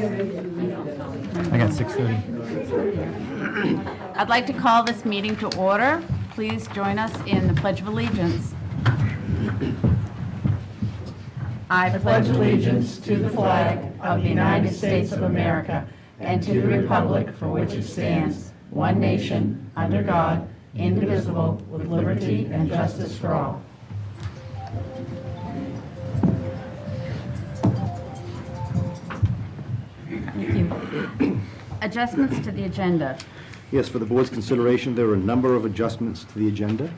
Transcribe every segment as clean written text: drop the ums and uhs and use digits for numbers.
I got 6:30. I'd like to call this meeting to order. Please join us in the Pledge of Allegiance. I pledge allegiance to the flag of the United States of America and to the republic for which it stands, one nation, under God, indivisible, with liberty and justice for all. Thank you. Adjustments to the agenda. Yes, for the board's consideration, there are a number of adjustments to the agenda.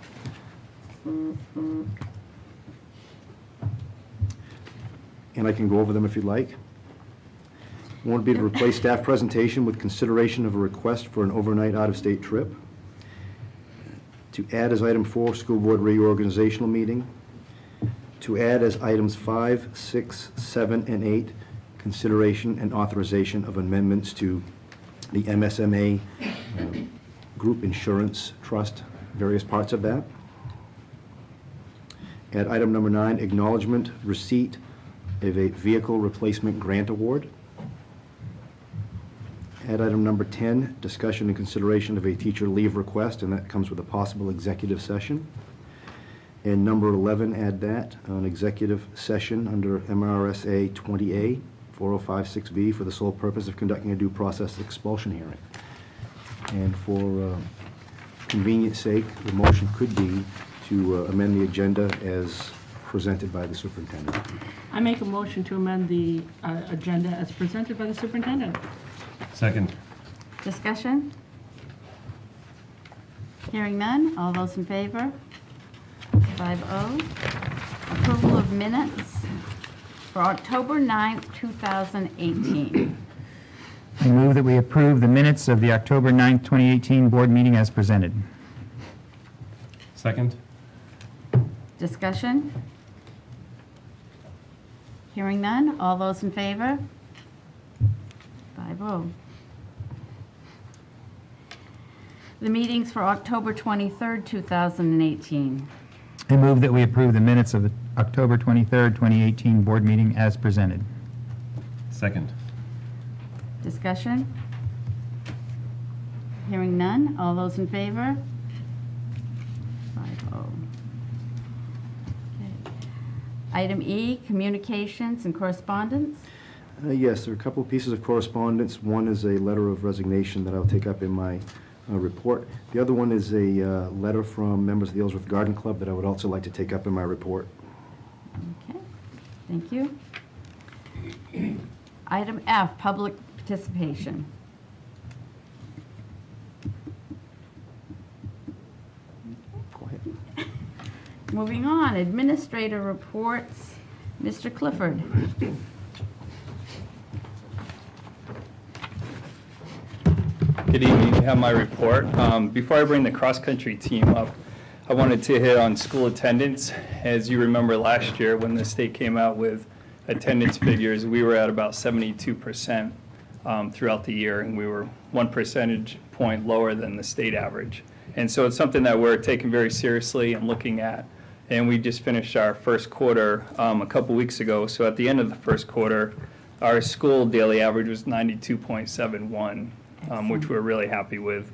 And I can go over them if you'd like. One would be to replace staff presentation with consideration of a request for an overnight out-of-state trip. To add as item 4, school board reorganizational meeting. To add as items 5, 6, 7, and 8, consideration and authorization of amendments to the MSMA Group Insurance Trust, various parts of that. Add item number 9, acknowledgement receipt of a vehicle replacement grant award. Add item number 10, discussion and consideration of a teacher leave request, and that comes with a possible executive session. And number 11, add that, an executive session under MRSA 20A 4056B for the sole purpose of conducting a due process expulsion hearing. And for convenience sake, the motion could be to amend the agenda as presented by the superintendent. I make a motion to amend the agenda as presented by the superintendent. Second. Discussion? Hearing none. All those in favor? 5-0. Approval of minutes for October 9th, 2018. I move that we approve the minutes of the October 9th, 2018 board meeting as presented. Second. Discussion? Hearing none. All those in favor? 5-0. The meetings for October 23rd, 2018. I move that we approve the minutes of the October 23rd, 2018 board meeting as presented. Second. Discussion? Hearing none. All those in favor? 5-0. Okay. Item E, communications and correspondence. Yes, there are a couple of pieces of correspondence. One is a letter of resignation that I'll take up in my report. The other one is a letter from members of the Ellsworth Garden Club that I would also like to take up in my report. Okay, thank you. Item F, public participation. Go ahead. Moving on, administrator reports. Mr. Clifford. Good evening. You have my report. Before I bring the cross-country team up, I wanted to hit on school attendance. As you remember last year when the state came out with attendance figures, we were at about 72% throughout the year, and we were 1 percentage point lower than the state average. And so it's something that we're taking very seriously and looking at. And we just finished our first quarter a couple weeks ago. So at the end of the first quarter, our school daily average was 92.71. Which we're really happy with.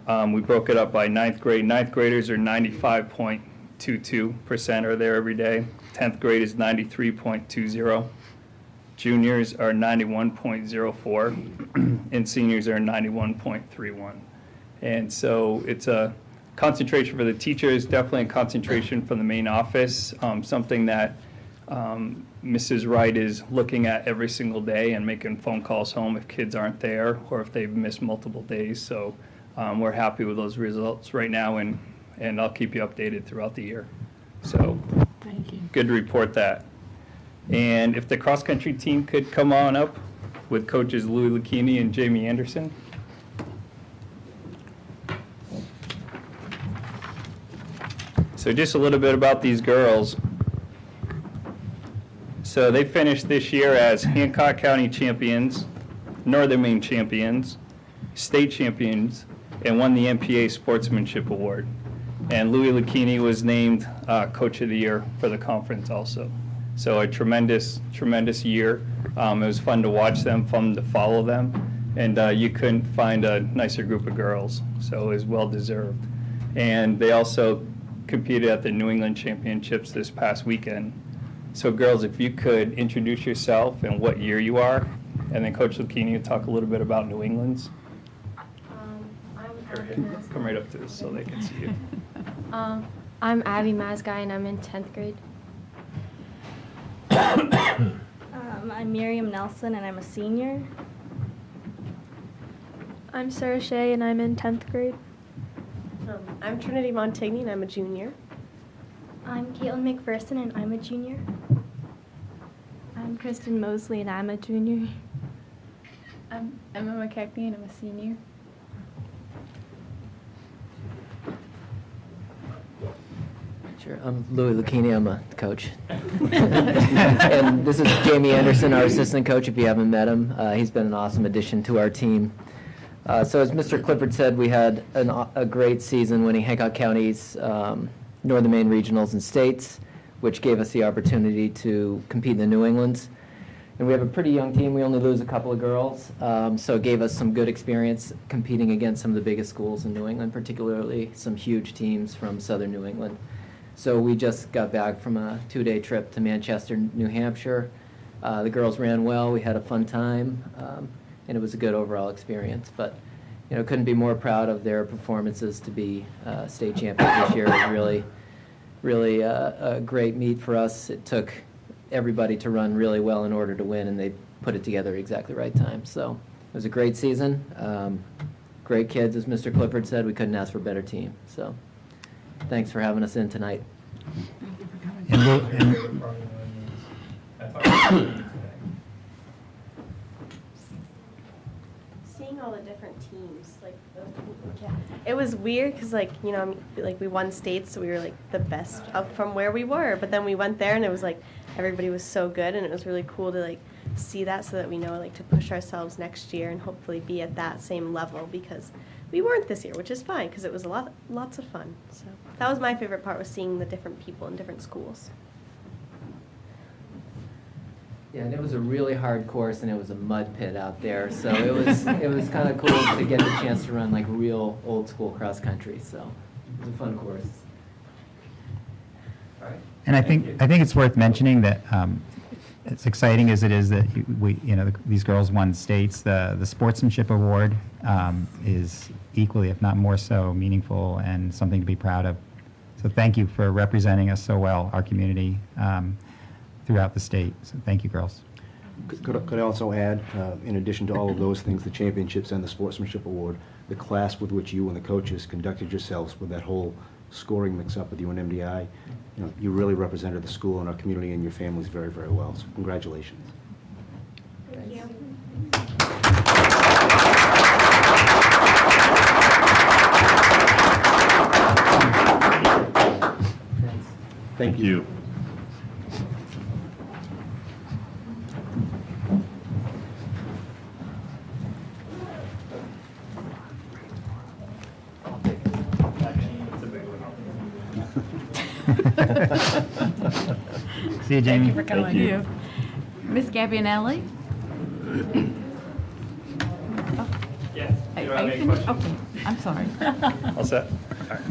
We broke it up by ninth grade. Ninth graders are 95.22% are there every day. 10th grade is 93.20. Juniors are 91.04. And seniors are 91.31. And so it's a concentration for the teachers, definitely a concentration from the main office, something that Mrs. Wright is looking at every single day and making phone calls home if kids aren't there or if they've missed multiple days. So we're happy with those results right now, and I'll keep you updated throughout the year. So Thank you. good to report that. And if the cross-country team could come on up with coaches Louis Lucchini and Jamie Anderson. So just a little bit about these girls. So they finished this year as Hancock County champions, Northern Maine champions, state champions, and won the MPA Sportsmanship Award. And Louis Lucchini was named Coach of the Year for the conference also. So a tremendous, tremendous year. It was fun to watch them, fun to follow them, and you couldn't find a nicer group of girls, so it was well-deserved. And they also competed at the New England Championships this past weekend. So girls, if you could introduce yourself and what year you are, and then Coach Lucchini will talk a little bit about New England's. Come right up to this so they can see you. I'm Abby Mazguy, and I'm in 10th grade. I'm Miriam Nelson, and I'm a senior. I'm Sarah Shea, and I'm in 10th grade. I'm Trinity Montigny, and I'm a junior. I'm Caitlin McPherson, and I'm a junior. I'm Kristen Mosley, and I'm a junior. I'm Emma McKechnie, and I'm a senior. Sure. I'm Louis Lucchini. I'm a coach. And this is Jamie Anderson, our assistant coach, if you haven't met him. He's been an awesome addition to our team. So as Mr. Clifford said, we had a great season winning Hancock County's Northern Maine Regionals and States, which gave us the opportunity to compete in the New Englands. And we have a pretty young team. We only lose a couple of girls, so it gave us some good experience competing against some of the biggest schools in New England, particularly some huge teams from southern New England. So we just got back from a 2-day trip to Manchester, New Hampshire. The girls ran well. We had a fun time, and it was a good overall experience. But couldn't be more proud of their performances. To be state champions this year was really a great meet for us. It took everybody to run really well in order to win, and they put it together at exactly the right time. So it was a great season. Great kids, as Mr. Clifford said. We couldn't ask for a better team. So thanks for having us in tonight. Seeing all the different teams, it was weird because, we won states, so we were, the best up from where we were. But then we went there, and it was, everybody was so good, and it was really cool to, see that so that we know, to push ourselves next year and hopefully be at that same level, because we weren't this year, which is fine because it was lots of fun. So that was my favorite part, was seeing the different people in different schools. Yeah, and it was a really hard course, and it was a mud pit out there, so it was kind of cool to get the chance to run real old school cross country. So it was a fun course. All right. And I think it's worth mentioning that as exciting as it is that these girls won states, the sportsmanship award is equally, if not more so, meaningful and something to be proud of. So thank you for representing us so well, our community, throughout the state. So thank you, girls. Could I also add, in addition to all of those things, the championships and the sportsmanship award, the class with which you and the coaches conducted yourselves with that whole scoring mix-up with UNMDI, you really represented the school and our community and your families very, very well. So congratulations. Thank you. Thank you. See you, Jamie. Thank you for coming. Thank you. Miss Gabbianelli? Yeah. Are You you have any finished? questions? Okay, I'm sorry. All set? All right.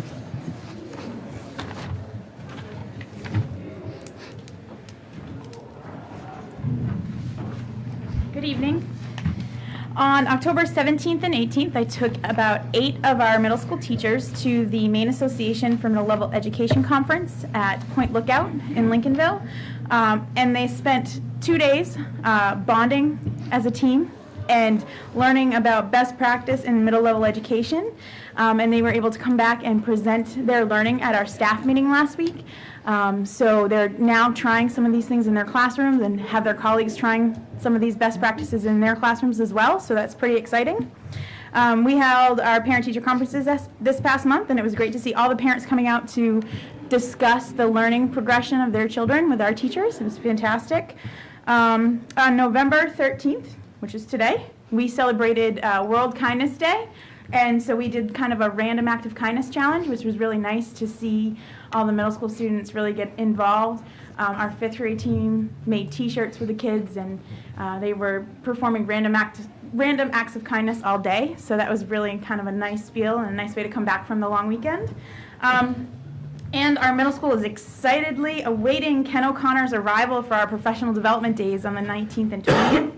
Good evening. On October 17th and 18th, I took about 8 of our middle school teachers to the Maine Association for Middle Level Education Conference at Point Lookout in Lincolnville. And they spent 2 days bonding as a team and learning about best practice in middle level education. And they were able to come back and present their learning at our staff meeting last week. So they're now trying some of these things in their classrooms and have their colleagues trying some of these best practices in their classrooms as well, so that's pretty exciting. We held our parent-teacher conferences this past month, and it was great to see all the parents coming out to discuss the learning progression of their children with our teachers. It was fantastic. On November 13th, which is today, we celebrated World Kindness Day. And so we did kind of a random act of kindness challenge, which was really nice to see all the middle school students really get involved. Our 5th grade team made T-shirts for the kids, and they were performing random acts of kindness all day. So that was really kind of a nice feel and a nice way to come back from the long weekend. And our middle school is excitedly awaiting Ken O'Connor's arrival for our professional development days on the 19th and 20th.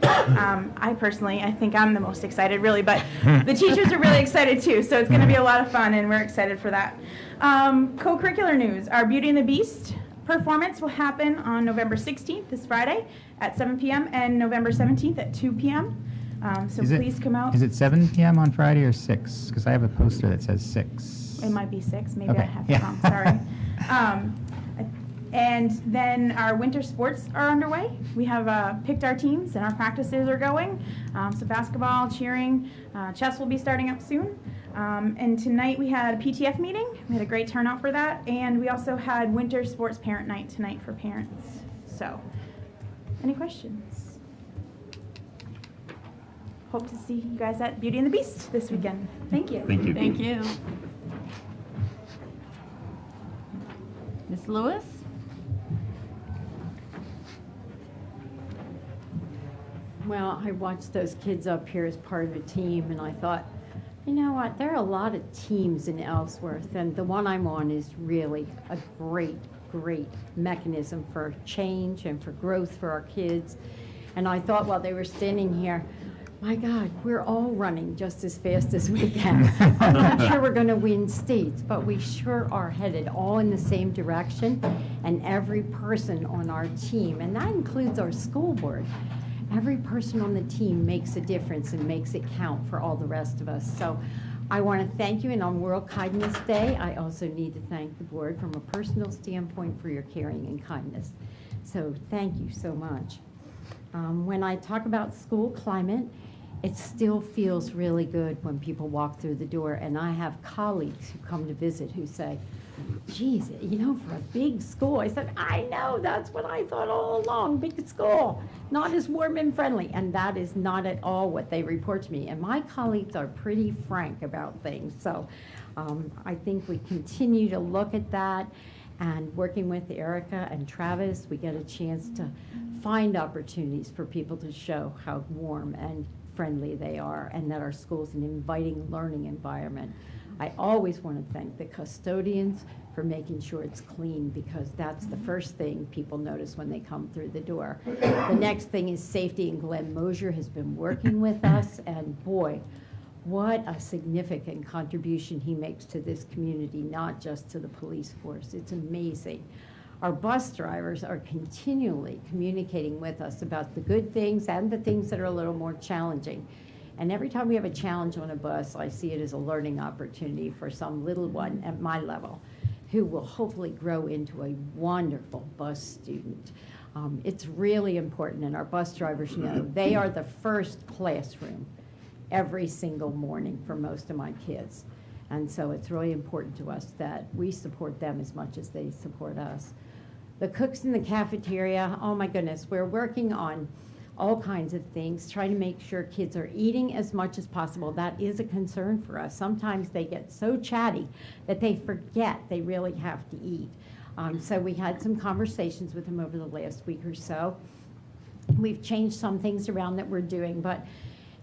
I think I'm the most excited, really, but the teachers are really excited too, so it's going to be a lot of fun, and we're excited for that. Co-curricular news. Our Beauty and the Beast performance will happen on November 16th, this Friday, at 7 p.m., and November 17th at 2 p.m. So please come out. Is it 7 p.m. on Friday or 6? Because I have a poster that says 6. It might be 6. Maybe Okay, I have yeah. it wrong. Sorry. And then our winter sports are underway. We have picked our teams, and our practices are going. So basketball, cheering, chess will be starting up soon. And tonight we had a PTF meeting. We had a great turnout for that. And we also had winter sports parent night tonight for parents. So, any questions? Hope to see you guys at Beauty and the Beast this weekend. Thank you. Thank you. Thank you. Ms. Lewis? Well, I watched those kids up here as part of a team, and I thought, you know what, there are a lot of teams in Ellsworth, and the one I'm on is really a great, great mechanism for change and for growth for our kids. And I thought while they were standing here, my God, we're all running just as fast as we can. I'm not sure we're going to win states, but we sure are headed all in the same direction. And every person on our team, and that includes our school board, every person on the team makes a difference and makes it count for all the rest of us. So I want to thank you, and on World Kindness Day, I also need to thank the board from a personal standpoint for your caring and kindness. So thank you so much. When I talk about school climate, it still feels really good when people walk through the door, and I have colleagues who come to visit who say, geez, you know, for a big school. I said, I know, that's what I thought all along, big school, not as warm and friendly. And that is not at all what they report to me. And my colleagues are pretty frank about things. So I think we continue to look at that. And working with Erica and Travis, we get a chance to find opportunities for people to show how warm and friendly they are, and that our school's an inviting learning environment. I always want to thank the custodians for making sure it's clean, because that's the first thing people notice when they come through the door. The next thing is safety, and Glenn Mosier has been working with us, and boy, what a significant contribution he makes to this community, not just to the police force. It's amazing. Our bus drivers are continually communicating with us about the good things and the things that are a little more challenging. And every time we have a challenge on a bus, I see it as a learning opportunity for some little one at my level who will hopefully grow into a wonderful bus student. It's really important, and our bus drivers know they are the first classroom every single morning for most of my kids. And so it's really important to us that we support them as much as they support us. The cooks in the cafeteria, oh my goodness, we're working on all kinds of things, trying to make sure kids are eating as much as possible. That is a concern for us. Sometimes they get so chatty that they forget they really have to eat. So we had some conversations with them over the last week or so. We've changed some things around that we're doing, but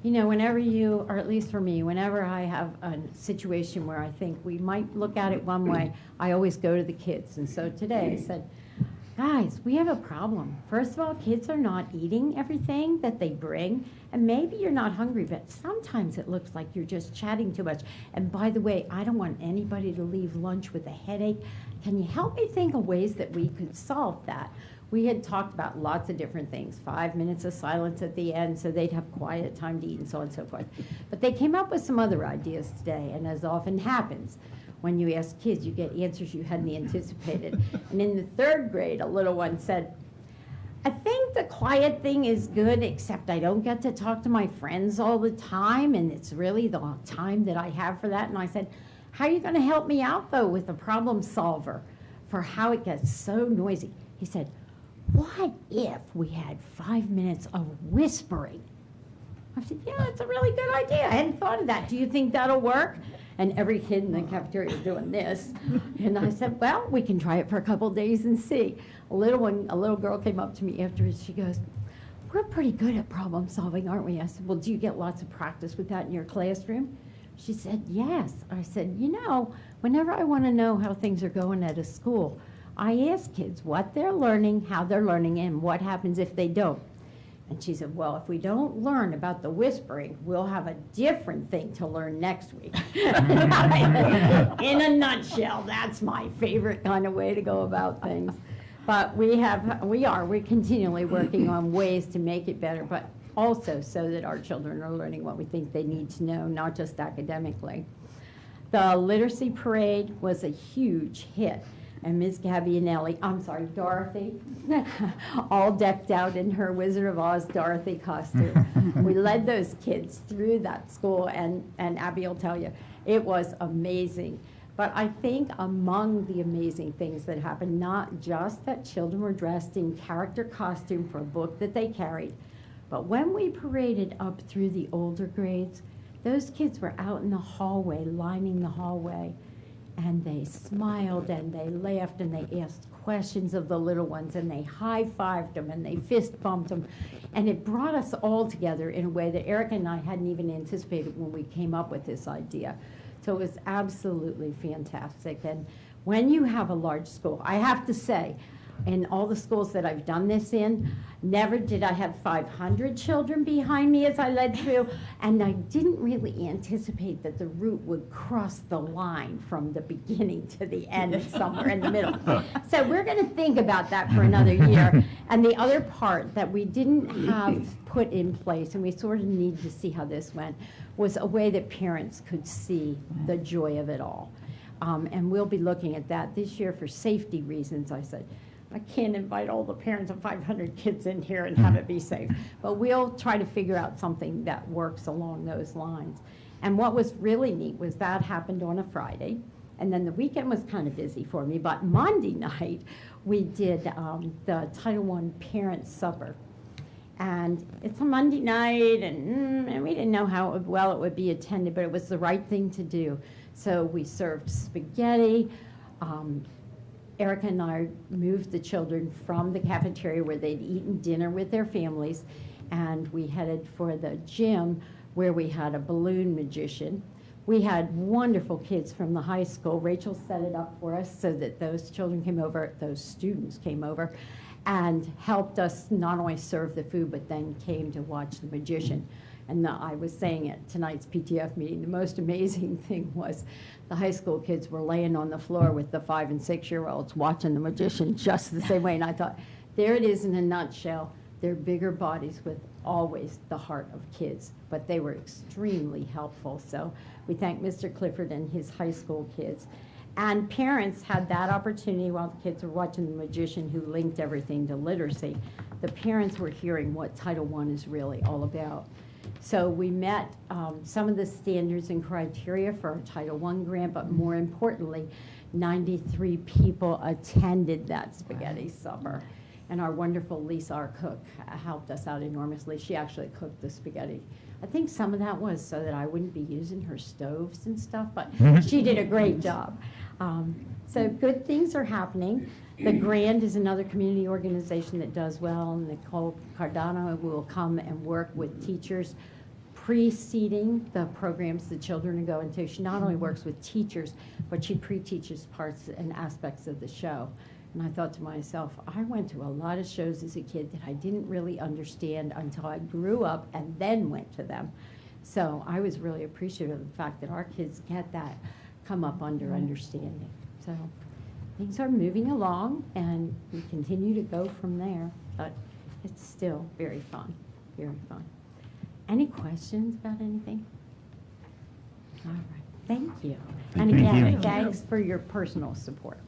you know, whenever you, or at least for me, whenever I have a situation where I think we might look at it one way, I always go to the kids. And so today I said, guys, we have a problem. First of all, kids are not eating everything that they bring, and maybe you're not hungry, but sometimes it looks like you're just chatting too much. And by the way, I don't want anybody to leave lunch with a headache. Can you help me think of ways that we could solve that? We had talked about lots of different things, 5 minutes of silence at the end so they'd have quiet time to eat and so on and so forth. But they came up with some other ideas today, and as often happens, when you ask kids, you get answers you hadn't anticipated. And in the 3rd grade, a little one said, I think the quiet thing is good, except I don't get to talk to my friends all the time, and it's really the time that I have for that. And I said, how are you going to help me out, though, with a problem solver for how it gets so noisy? He said, what if we had 5 minutes of whispering? I said, yeah, it's a really good idea. I hadn't thought of that. Do you think that'll work? And every kid in the cafeteria is doing this. And I said, well, we can try it for a couple of days and see. A little girl came up to me afterwards. She goes, we're pretty good at problem solving, aren't we? I said, well, do you get lots of practice with that in your classroom? She said, yes. I said, whenever I want to know how things are going at a school, I ask kids what they're learning, how they're learning, and what happens if they don't. And she said, well, if we don't learn about the whispering, we'll have a different thing to learn next week. In a nutshell, that's my favorite kind of way to go about things. But we're continually working on ways to make it better, but also so that our children are learning what we think they need to know, not just academically. The literacy parade was a huge hit. And Ms. Dorothy, all decked out in her Wizard of Oz Dorothy costume. We led those kids through that school, and Abby will tell you, it was amazing. But I think among the amazing things that happened, not just that children were dressed in character costume for a book that they carried, but when we paraded up through the older grades, those kids were out in the hallway, lining the hallway. And they smiled and they laughed and they asked questions of the little ones and they high-fived them and they fist bumped them. And it brought us all together in a way that Erica and I hadn't even anticipated when we came up with this idea. So it was absolutely fantastic. And when you have a large school, I have to say, in all the schools that I've done this in, never did I have 500 children behind me as I led through, and I didn't really anticipate that the route would cross the line from the beginning to the end, somewhere in the middle. So we're going to think about that for another year. And the other part that we didn't have put in place, and we sort of need to see how this went, was a way that parents could see the joy of it all. And we'll be looking at that this year for safety reasons. I said, I can't invite all the parents of 500 kids in here and have it be safe. But we'll try to figure out something that works along those lines. And what was really neat was that happened on a Friday. And then the weekend was kind of busy for me. But Monday night, we did the Title I Parent Supper. And it's a Monday night, and we didn't know how well it would be attended, but it was the right thing to do. So we served spaghetti. Erica and I moved the children from the cafeteria where they'd eaten dinner with their families, and we headed for the gym where we had a balloon magician. We had wonderful kids from the high school. Rachel set it up for us so that those children came over, those students came over, and helped us not only serve the food, but then came to watch the magician. And I was saying at tonight's PTF meeting, the most amazing thing was the high school kids were laying on the floor with the 5- and 6-year-olds watching the magician just the same way. And I thought, there it is in a nutshell. They're bigger bodies with always the heart of kids, but they were extremely helpful. So we thank Mr. Clifford and his high school kids. And parents had that opportunity while the kids were watching the magician who linked everything to literacy. The parents were hearing what Title I is really all about. So we met some of the standards and criteria for our Title I grant, but more importantly, 93 people attended that spaghetti supper. And our wonderful Lisa, our cook, helped us out enormously. She actually cooked the spaghetti. I think some of that was so that I wouldn't be using her stoves and stuff, but she did a great job. So good things are happening. The Grand is another community organization that does well. Nicole Cardano will come and work with teachers preceding the programs the children are going to. She not only works with teachers, but she pre-teaches parts and aspects of the show. And I thought to myself, I went to a lot of shows as a kid that I didn't really understand until I grew up and then went to them. So I was really appreciative of the fact that our kids get that come up under understanding. So things are moving along, and we continue to go from there, but it's still very fun, very fun. Any questions about anything? All right, thank you. And Thank again, you. thanks for your personal support.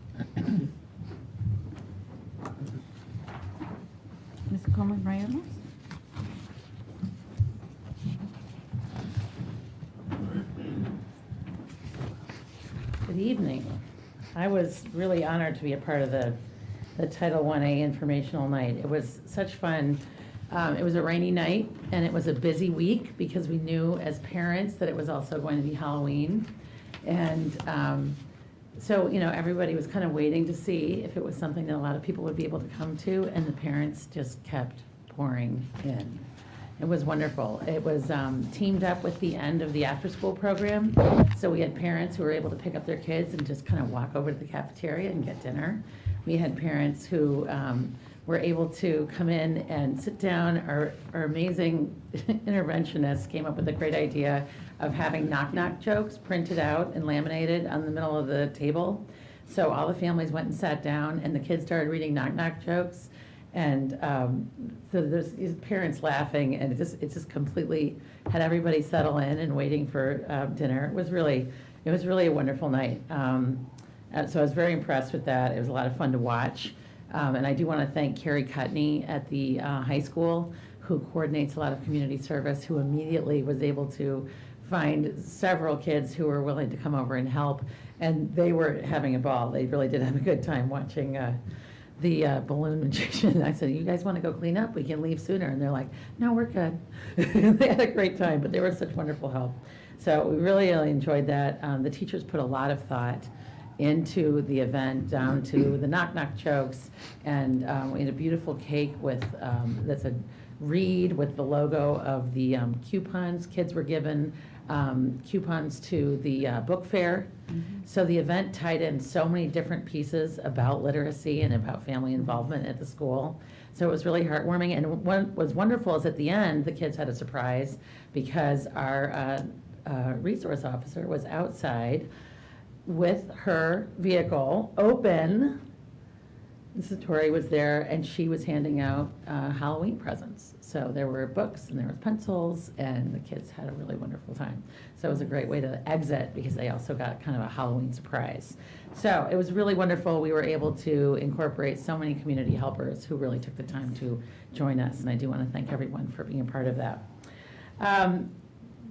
Ms. Coleman Ramos? Good evening. I was really honored to be a part of the Title I-A informational night. It was such fun It was a rainy night, and it was a busy week because we knew as parents that it was also going to be Halloween. And so, everybody was kind of waiting to see if it was something that a lot of people would be able to come to, and the parents just kept pouring in. It was wonderful. It was teamed up with the end of the after-school program. So we had parents who were able to pick up their kids and just kind of walk over to the cafeteria and get dinner. We had parents who were able to come in and sit down. Our amazing interventionists came up with a great idea of having knock-knock jokes printed out and laminated on the middle of the table. So all the families went and sat down, and the kids started reading knock-knock jokes. And so there's these parents laughing, and it just completely had everybody settle in and waiting for dinner. It was really a wonderful night. So I was very impressed with that. It was a lot of fun to watch. And I do want to thank Carrie Cutney at the high school, who coordinates a lot of community service, who immediately was able to find several kids who were willing to come over and help. And they were having a ball. They really did have a good time watching the balloon magician. I said, "You guys want to go clean up? We can leave sooner." And they're like, "No, we're good." They had a great time, but they were such wonderful help. So we really, really enjoyed that. The teachers put a lot of thought into the event, down to the knock-knock jokes, and we had a beautiful cake with that's a reed with the logo of the coupons. Kids were given coupons to the book fair. So the event tied in so many different pieces about literacy and about family involvement at the school. So it was really heartwarming. And what was wonderful is at the end, the kids had a surprise because our resource officer was outside with her vehicle open. Mrs. Torrey was there, and she was handing out Halloween presents. So there were books and there was pencils, and the kids had a really wonderful time. So it was a great way to exit because they also got kind of a Halloween surprise. So it was really wonderful. We were able to incorporate so many community helpers who really took the time to join us, and I do want to thank everyone for being a part of that.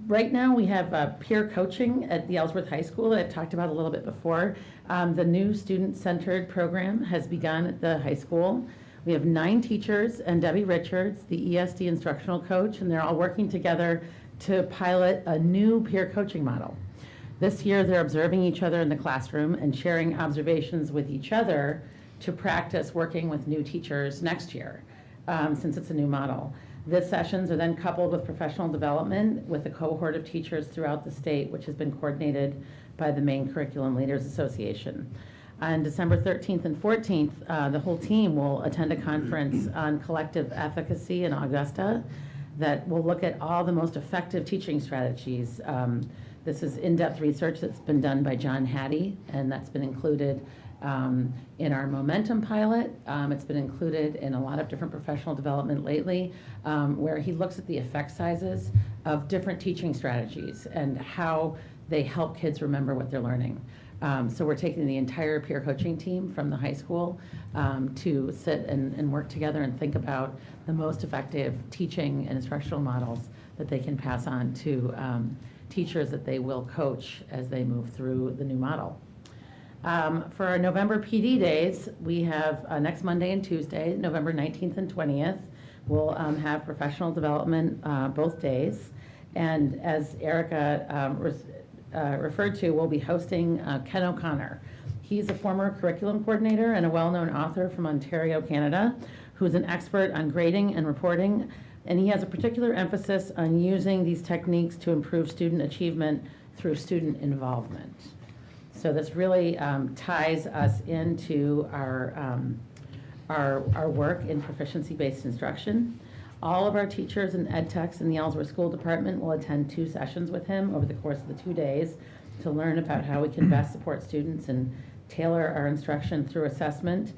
Right now, we have peer coaching at the Ellsworth High School that I've talked about a little bit before. The new student-centered program has begun at the high school. We have 9 teachers and Debbie Richards, the ESD instructional coach, and they're all working together to pilot a new peer coaching model. This year, they're observing each other in the classroom and sharing observations with each other to practice working with new teachers next year, since it's a new model. These sessions are then coupled with professional development with a cohort of teachers throughout the state, which has been coordinated by the Maine Curriculum Leaders Association. On December 13th and 14th, the whole team will attend a conference on collective efficacy in Augusta that will look at all the most effective teaching strategies. This is in-depth research that's been done by John Hattie, and that's been included in our Momentum pilot. It's been included in a lot of different professional development lately, where he looks at the effect sizes of different teaching strategies and how they help kids remember what they're learning. So we're taking the entire peer coaching team from the high school to sit and work together and think about the most effective teaching and instructional models that they can pass on to teachers that they will coach as they move through the new model. For our November PD days, we have next Monday and Tuesday, November 19th and 20th. We'll have professional development both days. And as Erica referred to, we'll be hosting Ken O'Connor. He's a former curriculum coordinator and a well-known author from Ontario, Canada, who's an expert on grading and reporting. And he has a particular emphasis on using these techniques to improve student achievement through student involvement. So this really ties us into our work in proficiency-based instruction. All of our teachers and ed techs in the Ellsworth School Department will attend 2 sessions with him over the course of the 2 days to learn about how we can best support students and tailor our instruction through assessment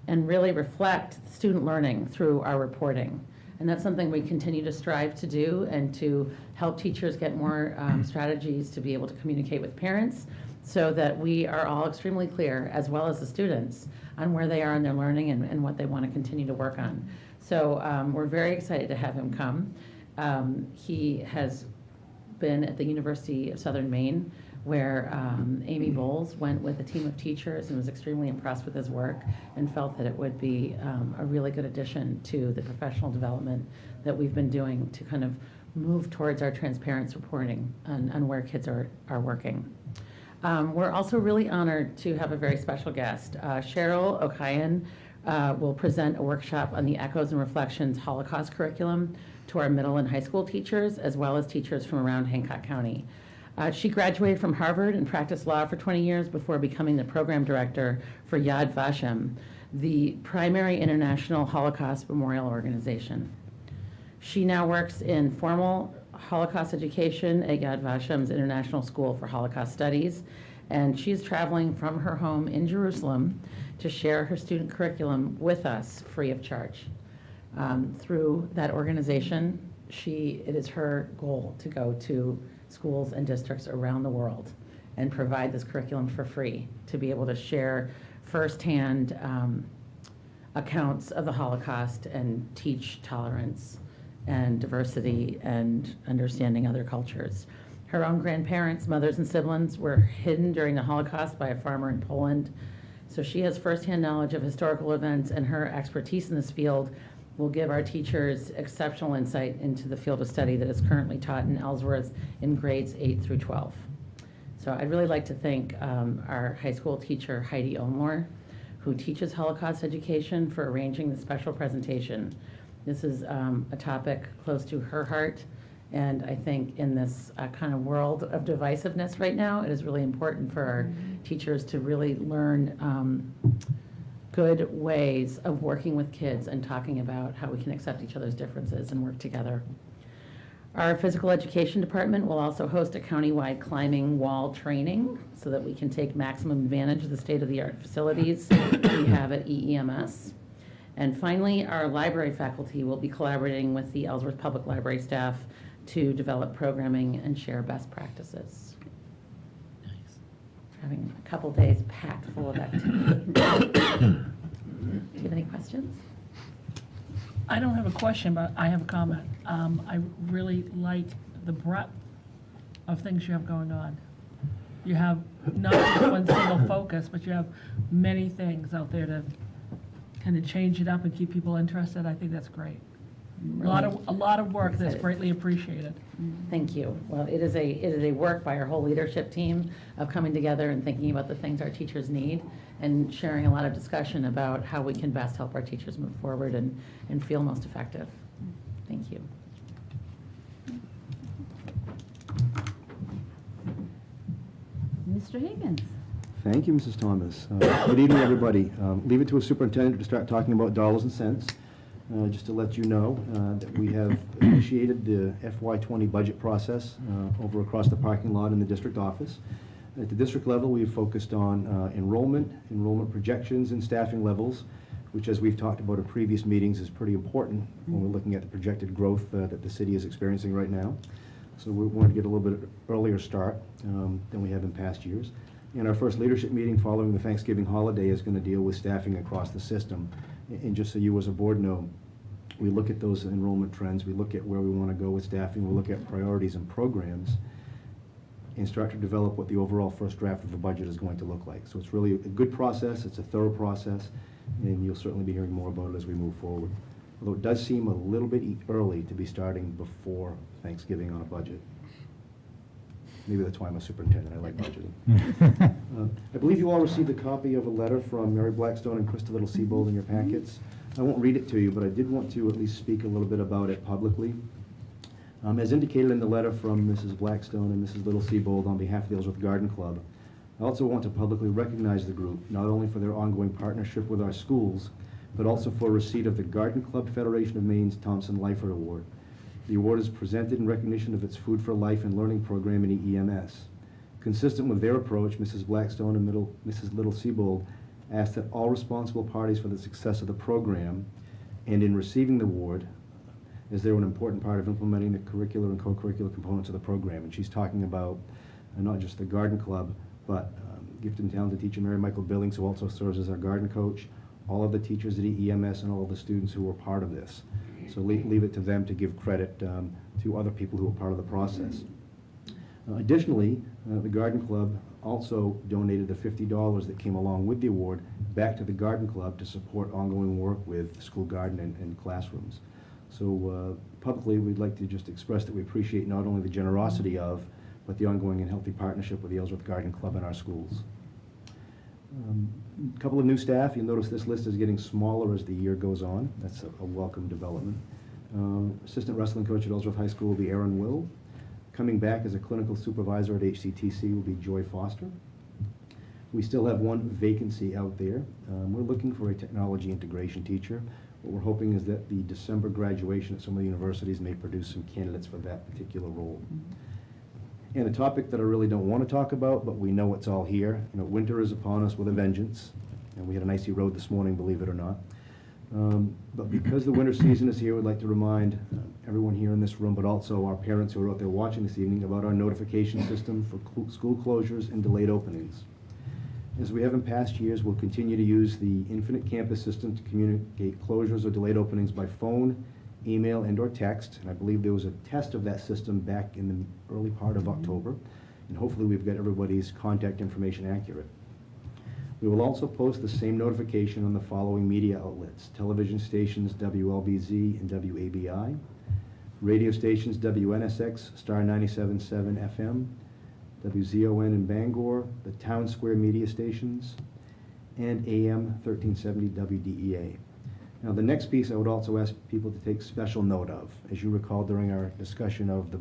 and really reflect student learning through our reporting. And that's something we continue to strive to do and to help teachers get more strategies to be able to communicate with parents so that we are all extremely clear, as well as the students, on where they are in their learning and what they want to continue to work on. So we're very excited to have him come. He has been at the University of Southern Maine where Amy Bowles went with a team of teachers and was extremely impressed with his work and felt that it would be a really good addition to the professional development that we've been doing to kind of move towards our transparency reporting on where kids are working. We're also really honored to have a very special guest. Cheryl Okayan will present a workshop on the Echoes and Reflections Holocaust curriculum to our middle and high school teachers, as well as teachers from around Hancock County. She graduated from Harvard and practiced law for 20 years before becoming the program director for Yad Vashem, the primary international Holocaust memorial organization. She now works in formal Holocaust education at Yad Vashem's International School for Holocaust Studies, and she's traveling from her home in Jerusalem to share her student curriculum with us free of charge. Through that organization, it is her goal to go to schools and districts around the world and provide this curriculum for free, to be able to share firsthand accounts of the Holocaust and teach tolerance and diversity and understanding other cultures. Her own grandparents, mothers, and siblings were hidden during the Holocaust by a farmer in Poland. So she has firsthand knowledge of historical events, and her expertise in this field will give our teachers exceptional insight into the field of study that is currently taught in Ellsworth in grades 8 through 12. So I'd really like to thank our high school teacher, Heidi Omlor, who teaches Holocaust education, for arranging the special presentation. This is a topic close to her heart, and I think in this kind of world of divisiveness right now, it is really important for our teachers to really learn good ways of working with kids and talking about how we can accept each other's differences and work together. Our physical education department will also host a countywide climbing wall training so that we can take maximum advantage of the state-of-the-art facilities we have at EEMS. And finally, our library faculty will be collaborating with the Ellsworth Public Library staff to develop programming and share best practices. Having a couple days packed full of activity. Do you have any questions? I don't have a question, but I have a comment. I really like the breadth of things you have going on. You have not just one single focus, but you have many things out there to kind of change it up and keep people interested. I think that's great. A lot of work that's greatly appreciated. Thank you. Well, it is a work by our whole leadership team of coming together and thinking about the things our teachers need and sharing a lot of discussion about how we can best help our teachers move forward and feel most effective. Thank you. Mr. Higgins. Thank you, Mrs. Thomas. Good evening, everybody. Leave it to a superintendent to start talking about dollars and cents. Just to let you know that we have initiated the FY20 budget process over across the parking lot in the district office. At the district level, we've focused on enrollment projections, and staffing levels, which, as we've talked about in previous meetings, is pretty important when we're looking at the projected growth that the city is experiencing right now. So we wanted to get a little bit earlier start than we have in past years. And our first leadership meeting following the Thanksgiving holiday is going to deal with staffing across the system. And just so you as a board know, we look at those enrollment trends, we look at where we want to go with staffing, we look at priorities and programs, and start to develop what the overall first draft of the budget is going to look like. So it's really a good process, it's a thorough process, and you'll certainly be hearing more about it as we move forward. Although it does seem a little bit early to be starting before Thanksgiving on a budget. Maybe that's why I'm a superintendent, I like budgeting. I believe you all received a copy of a letter from Mary Blackstone and Krista Little-Seabold in your packets. I won't read it to you, but I did want to at least speak a little bit about it publicly. As indicated in the letter from Mrs. Blackstone and Mrs. Little-Seabold on behalf of the Ellsworth Garden Club, I also want to publicly recognize the group, not only for their ongoing partnership with our schools, but also for receipt of the Garden Club Federation of Maine's Thompson Lyford Award. The award is presented in recognition of its Food for Life and Learning program in EEMS. Consistent with their approach, Mrs. Blackstone and Mrs. Little-Seabold asked that all responsible parties for the success of the program, and in receiving the award, as they were an important part of implementing the curricular and co-curricular components of the program. And she's talking about not just the Garden Club, but gifted and talented teacher Mary Michael Billings, who also serves as our garden coach, all of the teachers at EEMS, and all of the students who were part of this. So leave it to them to give credit to other people who were part of the process. Additionally, the Garden Club also donated the $50 that came along with the award back to the Garden Club to support ongoing work with the school garden and classrooms. So publicly, we'd like to just express that we appreciate not only the generosity of, but the ongoing and healthy partnership with the Ellsworth Garden Club and our schools. A couple of new staff. You'll notice this list is getting smaller as the year goes on. That's a welcome development. Assistant wrestling coach at Ellsworth High School will be Aaron Will. Coming back as a clinical supervisor at HCTC will be Joy Foster. We still have one vacancy out there. We're looking for a technology integration teacher. What we're hoping is that the December graduation at some of the universities may produce some candidates for that particular role. And a topic that I really don't want to talk about, but we know it's all here. You know, winter is upon us with a vengeance, and we had an icy road this morning, believe it or not. But because the winter season is here, we'd like to remind everyone here in this room, but also our parents who are out there watching this evening, about our notification system for school closures and delayed openings. As we have in past years, we'll continue to use the Infinite Campus system to communicate closures or delayed openings by phone, email, and/or text. And I believe there was a test of that system back in the early part of October. And hopefully we've got everybody's contact information accurate. We will also post the same notification on the following media outlets: television stations WLBZ and WABI, radio stations WNSX, Star 97.7 FM, WZON in Bangor, the Town Square media stations, and AM 1370 WDEA. Now, the next piece I would also ask people to take special note of. As you recall during our discussion of the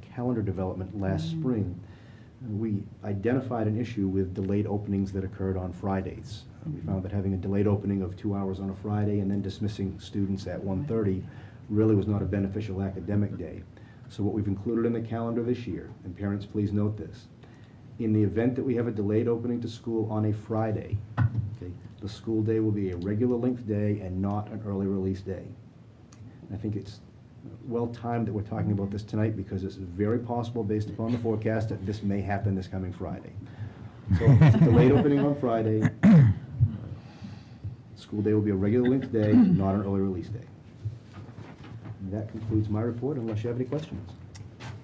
calendar development last spring, we identified an issue with delayed openings that occurred on Fridays. We found that having a delayed opening of 2 hours on a Friday and then dismissing students at 1:30 really was not a beneficial academic day. So what we've included in the calendar this year, and parents, please note this, in the event that we have a delayed opening to school on a Friday, okay, the school day will be a regular length day and not an early release day. I think it's well timed that we're talking about this tonight, because it's very possible, based upon the forecast, that this may happen this coming Friday. So if it's a delayed opening on Friday, school day will be a regular length day, not an early release day. And that concludes my report, unless you have any questions.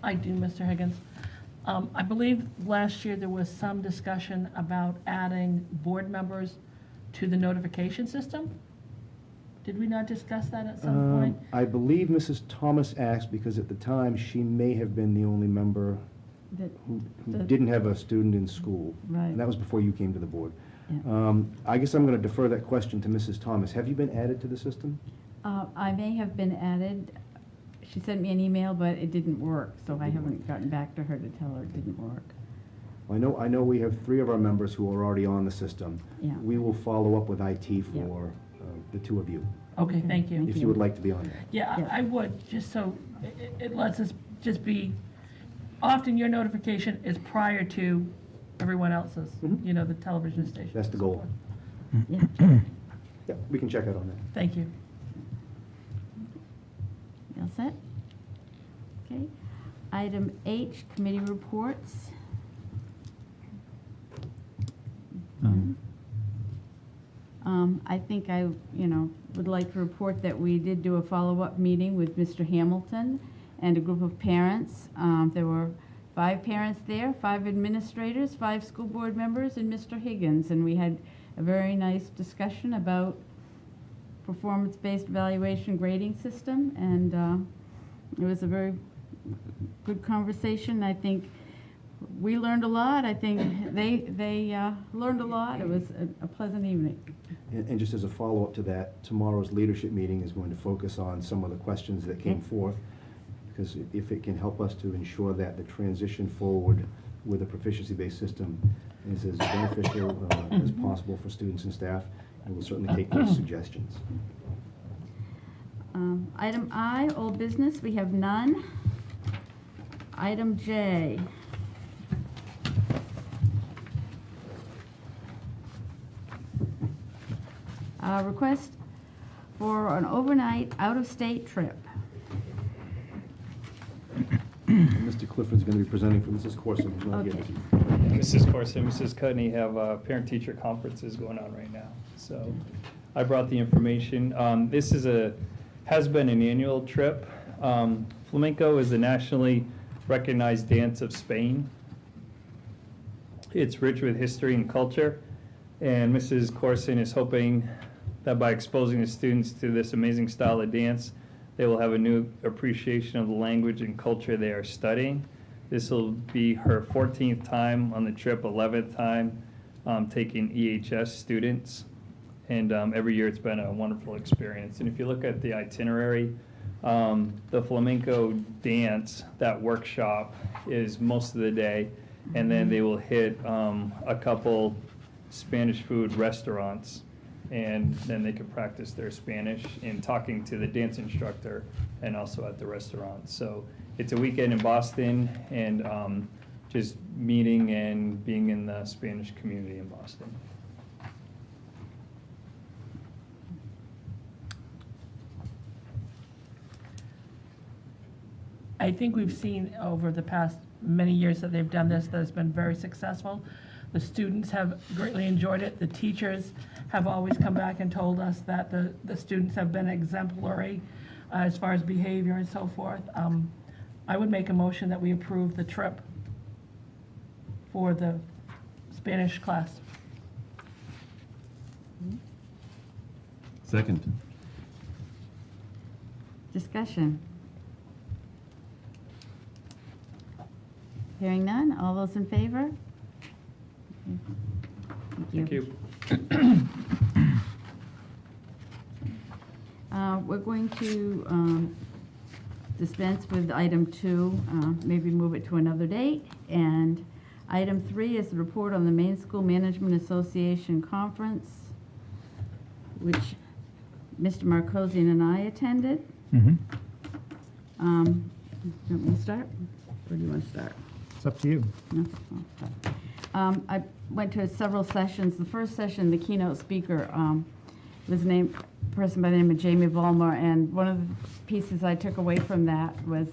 I do, Mr. Higgins. I believe last year there was some discussion about adding board members to the notification system. Did we not discuss that at some point? I believe Mrs. Thomas asked, because at the time, she may have been the only member who didn't have a student in school. Right. And that was before you came to the board. Yeah. I guess I'm going to defer that question to Mrs. Thomas. Have you been added to the system? I may have been added. She sent me an email, but it didn't work, so I haven't gotten back to her to tell her it didn't work. I know we have 3 of our members who are already on the system. Yeah. We will follow up with IT for the 2 of you, Okay, thank you. if you would like to be on there. Yeah, Yeah. I would, just so it lets us just be, often your notification is prior to everyone else's, Mhm. you know, the television station. That's the goal. Yeah. Yeah, we can check out on that. Thank you. You all set? Okay. Item H, committee reports. I think I would like to report that we did do a follow-up meeting with Mr. Hamilton and a group of parents. There were 5 parents there, 5 administrators, 5 school board members, and Mr. Higgins. And we had a very nice discussion about performance-based evaluation grading system, and it was a very good conversation. I think we learned a lot. I think they learned a lot. It was a pleasant evening. And just as a follow-up to that, tomorrow's leadership meeting is going to focus on some of the questions that came forth, because if it can help us to ensure that the transition forward with a proficiency-based system is as beneficial as possible for students and staff, and we'll certainly take those suggestions. Item I, old business, we have none. Item J. Request for an overnight out-of-state trip. And Mr. Clifford's going to be presenting for Mrs. Corson, who's not here. Okay. Mrs. Corson, Mrs. Cudney have parent-teacher conferences going on right now. So I brought the information. This has been an annual trip. Flamenco is the nationally recognized dance of Spain. It's rich with history and culture, and Mrs. Corson is hoping that by exposing the students to this amazing style of dance, they will have a new appreciation of the language and culture they are studying. This will be her 14th time on the trip, 11th time taking EHS students. And every year it's been a wonderful experience. And if you look at the itinerary, the flamenco dance, that workshop is most of the day. And then they will hit a couple Spanish food restaurants. And then they can practice their Spanish in talking to the dance instructor and also at the restaurant. So it's a weekend in Boston and just meeting and being in the Spanish community in Boston. I think we've seen over the past many years that they've done this, that it's been very successful. The students have greatly enjoyed it. The teachers have always come back and told us that the students have been exemplary as far as behavior and so forth. I would make a motion that we approve the trip for the Spanish class. Second. Discussion. Hearing none, all those in favor? Thank you. We're going to dispense with item 2, maybe move it to another date. And item 3 is the report on the Maine School Management Association Conference, which Mr. Marcosian and I attended. Mm-hmm. Do you want me to start? Or do you want to start? It's up to you. No? Okay. I went to several sessions. The first session, the keynote speaker was a person by the name of Jamie Vollmer, and one of the pieces I took away from that was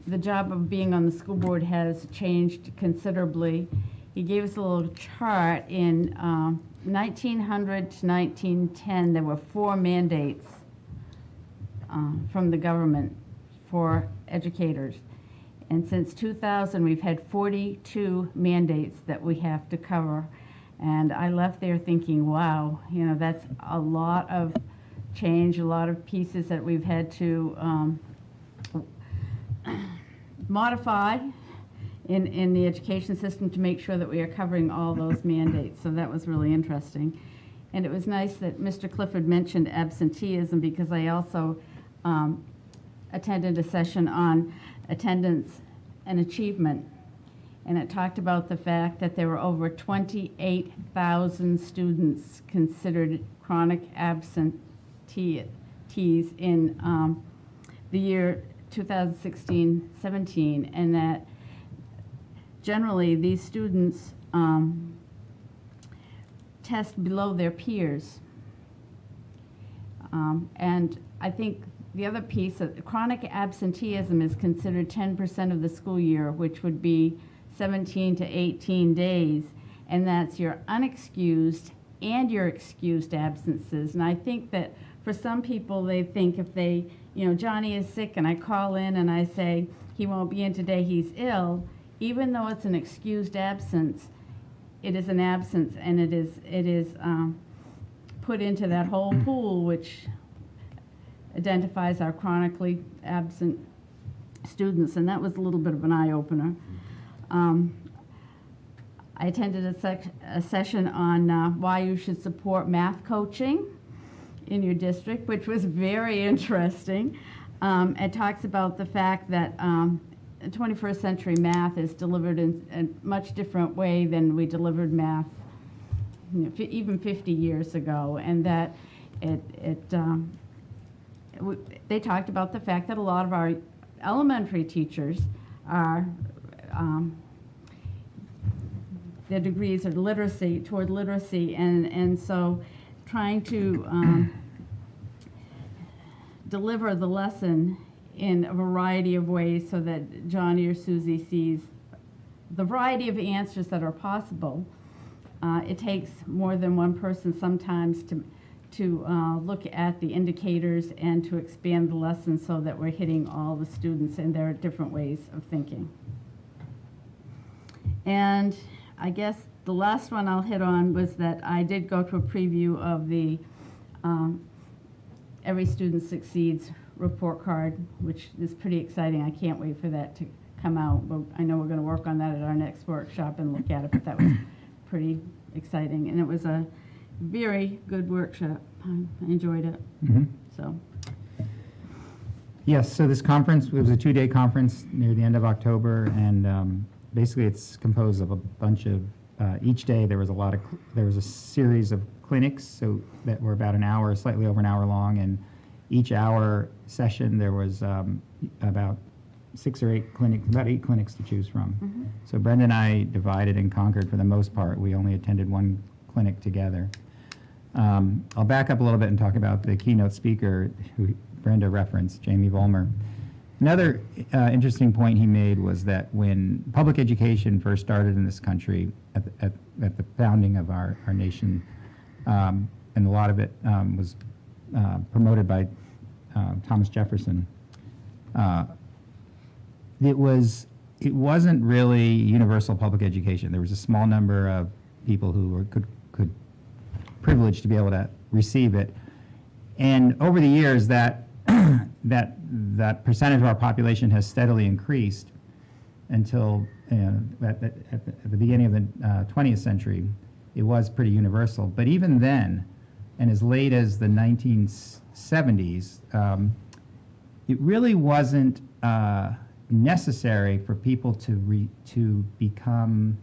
the job of being on the school board has changed considerably. He gave us a little chart. In 1900 to 1910, there were 4 mandates from the government for educators. And since 2000, we've had 42 mandates that we have to cover. And I left there thinking, wow, you know, that's a lot of change, a lot of pieces that we've had to modify in the education system to make sure that we are covering all those mandates. So that was really interesting. And it was nice that Mr. Clifford mentioned absenteeism, because I also attended a session on attendance and achievement, and it talked about the fact that there were over 28,000 students considered chronic absentees in the year 2016-17, and that generally these students test below their peers. And I think the other piece of chronic absenteeism is considered 10% of the school year, which would be 17 to 18 days, and that's your unexcused and your excused absences. And I think that for some people, they think if they, you know, Johnny is sick and I call in and I say he won't be in today, he's ill, even though it's an excused absence, it is an absence, and it is put into that whole pool, which identifies our chronically absent students, and that was a little bit of an eye-opener. I attended a session on why you should support math coaching in your district, which was very interesting. It talks about the fact that 21st century math is delivered in a much different way than we delivered math, you know, even 50 years ago, and that they talked about the fact that a lot of our elementary teachers are, their degrees are toward literacy, and so trying to deliver the lesson in a variety of ways so that Johnny or Susie sees the variety of answers that are possible. It takes more than one person sometimes to look at the indicators and to expand the lessons so that we're hitting all the students, and there are different ways of thinking. And I guess the last one I'll hit on was that I did go to a preview of the Every Student Succeeds report card, which is pretty exciting. I can't wait for that to come out, but I know we're going to work on that at our next workshop and look at it, but that was pretty exciting. And it was a very good workshop. I enjoyed it. So. Yes, so this conference, it was a 2-day conference near the end of October, and basically it's composed of a bunch of, each day there was a series of clinics, so that were about an hour, slightly over an hour long, and each hour session there was about 6 or 8 clinics, about 8 clinics to choose from. So Brenda and I divided and conquered for the most part. We only attended one clinic together. I'll back up a little bit and talk about the keynote speaker who Brenda referenced, Jamie Vollmer. Another interesting point he made was that when public education first started in this country at the founding of our nation, and a lot of it was promoted by Thomas Jefferson, it wasn't really universal public education. There was a small number of people who were could privileged to be able to receive it, and over the years that that percentage of our population has steadily increased until at the beginning of the 20th century, it was pretty universal. But even then, and as late as the 1970s, it really wasn't necessary for people to become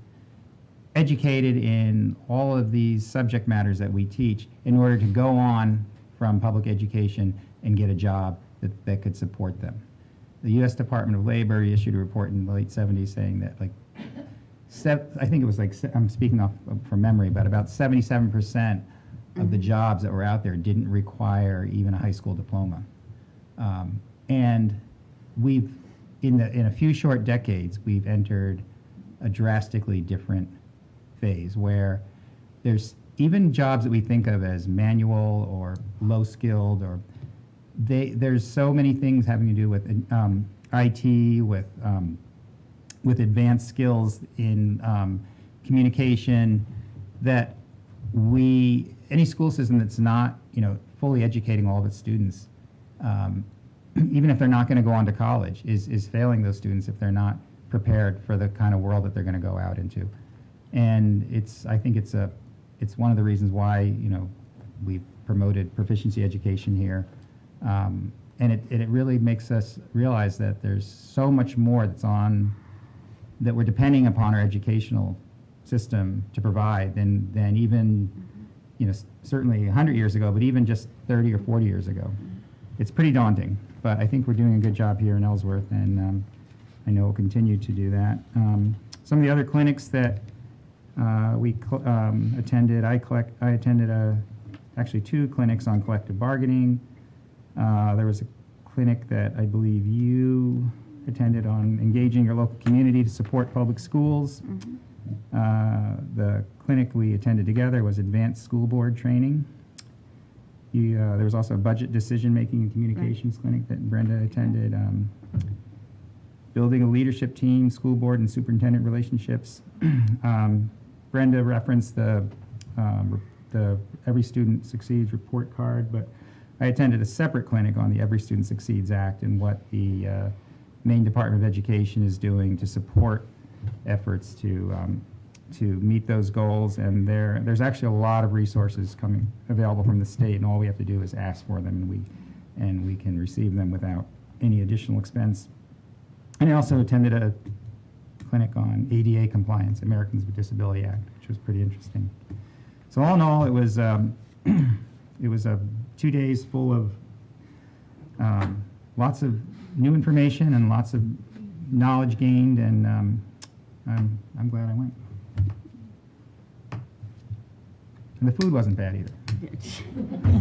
educated in all of these subject matters that we teach in order to go on from public education and get a job that could support them. The U.S. Department of Labor issued a report in the late 70s saying that I think it was I'm speaking off from memory, but about 77% of the jobs that were out there didn't require even a high school diploma. And we've, in a few short decades, we've entered a drastically different phase where there's even jobs that we think of as manual or low-skilled, or there's so many things having to do with IT, with advanced skills in communication, that any school system that's not fully educating all of its students, even if they're not going to go on to college, is failing those students if they're not prepared for the kind of world that they're going to go out into. And I think it's one of the reasons why we've promoted proficiency education here, and it really makes us realize that there's so much more that we're depending upon our educational system to provide than even certainly 100 years ago, but even just 30 or 40 years ago. It's pretty daunting, but I think we're doing a good job here in Ellsworth, and I know we'll continue to do that. Some of the other clinics that we attended, I attended actually 2 clinics on collective bargaining. There was a clinic that I believe you attended on engaging your local community to support public schools. The clinic we attended together was advanced school board training. There was also a budget decision-making and communications clinic that Brenda attended. Building a leadership team, school board and superintendent relationships. Brenda referenced the Every Student Succeeds report card, but I attended a separate clinic on the Every Student Succeeds Act and what the Maine Department of Education is doing to support efforts to meet those goals. And there's actually a lot of resources available from the state, and all we have to do is ask for them, and we can receive them without any additional expense. And I also attended a clinic on ADA compliance, Americans with Disability Act, which was pretty interesting. So all in all, it was it was 2 days full of lots of new information and lots of knowledge gained, and I'm glad I went. And the food wasn't bad either.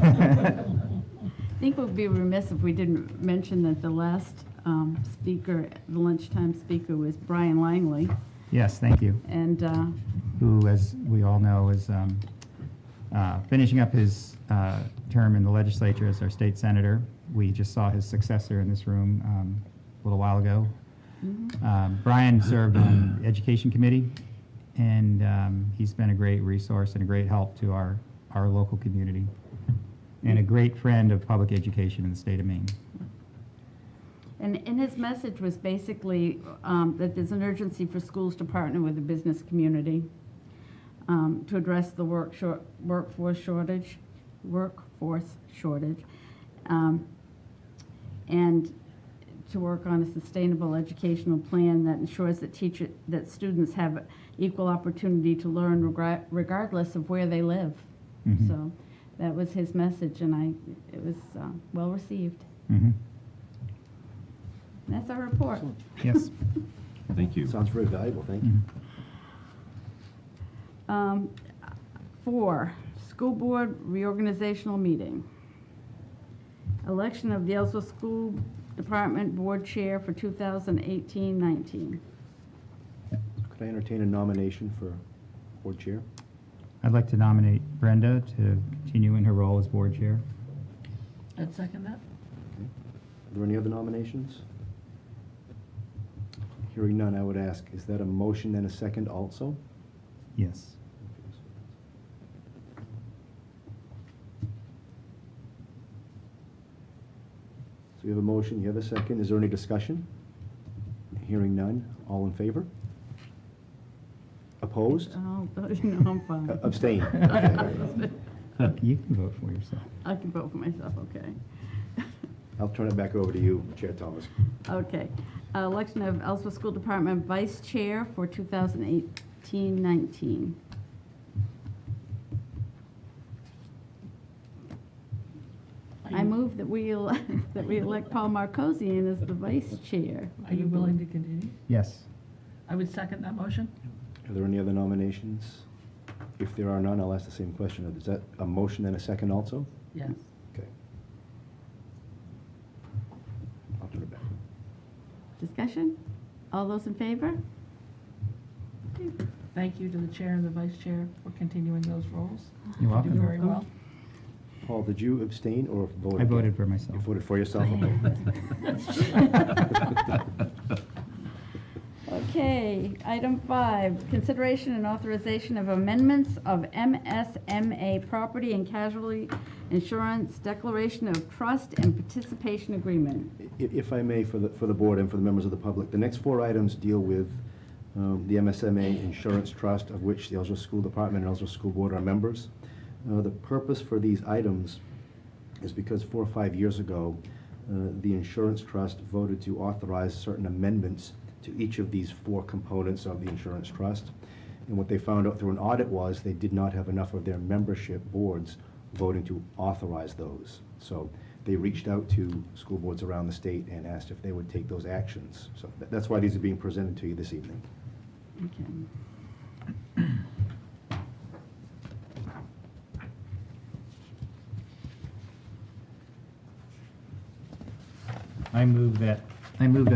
I think we'd be remiss if we didn't mention that the last speaker, the lunchtime speaker, was Brian Langley. Yes, thank you. And who, as we all know, is finishing up his term in the legislature as our state senator. We just saw his successor in this room a little while ago. Brian served on the Education Committee, and he's been a great resource and a great help to our local community, and a great friend of public education in the state of Maine. And his message was basically that there's an urgency for schools to partner with the business community to address the workforce shortage, and to work on a sustainable educational plan that ensures that students have equal opportunity to learn regardless of where they live. Mhm. So that was his message, and it was well received. Mhm. That's our report. Yes. Thank you. Sounds very valuable, thank you. Mhm. 4, school board reorganizational meeting. Election of the Ellsworth School Department Board Chair for 2018-19. Could I entertain a nomination for board chair? I'd like to nominate Brenda to continue in her role as board chair. I'd second that. Are there any other nominations? Hearing none, I would ask, is that a motion and a second also? Yes. So we have a motion, you have a second. Is there any discussion? Hearing none, all in favor? Opposed? Oh, no, I'm fine. Abstain? Okay. You can vote for yourself. I can vote for myself, okay. I'll turn it back over to you, Chair Thomas. Okay. Election of Ellsworth School Department Vice Chair for 2018-19. I move that we elect Paul Marcosian as the Vice Chair. Are you willing to continue? Yes. I would second that motion. Are there any other nominations? If there are none, I'll ask the same question. Is that a motion and a second also? Yes. Okay. I'll turn it back. Discussion? All those in favor? Okay. Thank you to the chair and the vice chair for continuing those roles. You're You welcome. do very well. Paul, did you abstain or vote? I voted again? for myself. You voted for yourself? Okay, item 5, consideration and authorization of amendments of MSMA Property and Casualty Insurance Declaration of Trust and Participation Agreement. If I may, for the board and for the members of the public, the next 4 items deal with the MSMA Insurance Trust, of which the Ellsworth School Department and Ellsworth School Board are members. The purpose for these items is because 4 or 5 years ago, the Insurance Trust voted to authorize certain amendments to each of these 4 components of the Insurance Trust. And what they found out through an audit was they did not have enough of their membership boards voting to authorize those. So they reached out to school boards around the state and asked if they would take those actions. So that's why these are being presented to you this evening. Okay. I move that